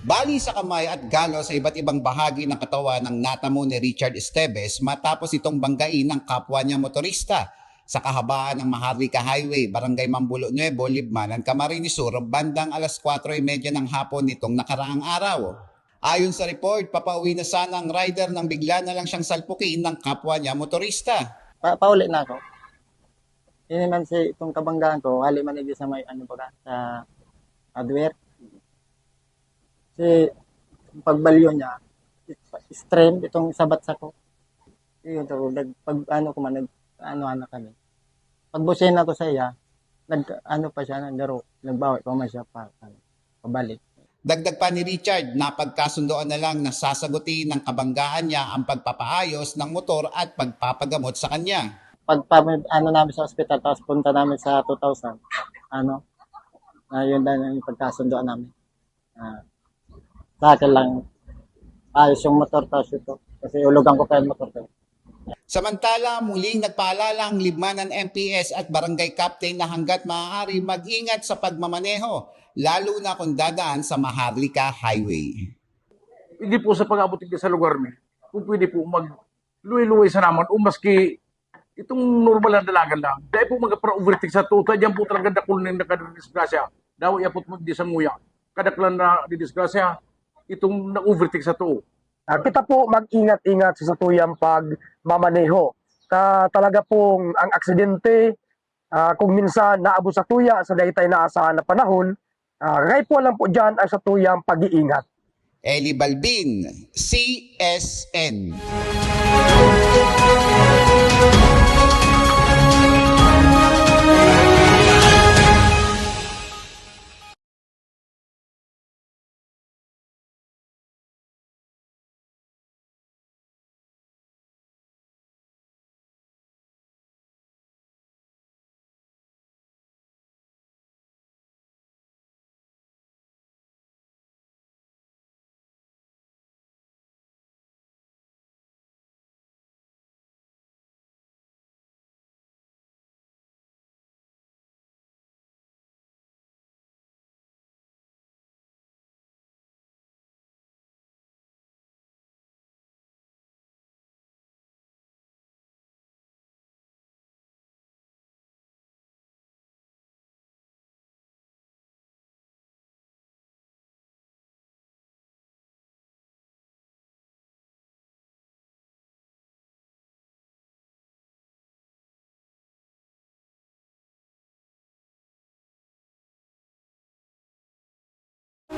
Bali sa kamay at galo sa iba't ibang bahagi ng katawan ng natamo ni Richard Esteves matapos itong banggain ng kapwa niya motorista sa kahabaan ng Maharlika Highway, Barangay Mambulo Nuevo, Libmanan, Camarines Sur, bandang alas 4:30 ng hapon nitong nakaraang araw. Ayon sa report, papauwi na sana ang rider nang bigla na lang siyang salpukin ng kapwa niya motorista. Pauli na ako. Yun naman si itong kabanggaan ko, hali man sa may ano ba sa hardware. Si pagbalyo niya, strain itong sabat sa ko. Yun to, pag ano ko man, ano kami. Pagbusin na ko sa iya, ano pa siya, naglaro, nagbawi pa man siya pabalik. Dagdag pa ni Richard, napagkasundoan na lang na sasagutin ng kabanggaan niya ang pagpapaayos ng motor at pagpapagamot sa kanya. Ano namin sa ospital, tapos punta namin sa 2,000, yun na yung pagkasundoan namin. Sa akin lang, ayos yung motor, tapos ito, kasi ulugan ko pa yung motor ko. Samantala, muling nagpaalala ang Libmanan MPS at Barangay Captain na hanggat maaari mag-ingat sa pagmamaneho, lalo na kung dadaan sa Maharlika Highway. Hindi po sa pag-abot sa lugar niyo, kung pwede po mag-luwi-luwi sa naman o maski itong normal na dalagan lang. Dahil po mag-overtake sa tuta, diyan po talaga dakul na nakadisgrasya. Daw iapot mo di sa nguya. Kadaklan na didisgrasya, itong na-overtake sa tuo. Kita po mag-ingat-ingat sa satuyang pag mamaneho. Talaga pong ang aksidente, kung minsan naabot sa tuya sa daytay na asahan na panahon, kaya po lang po dyan ay satuyang pag-iingat. Eli Balbin, CSN.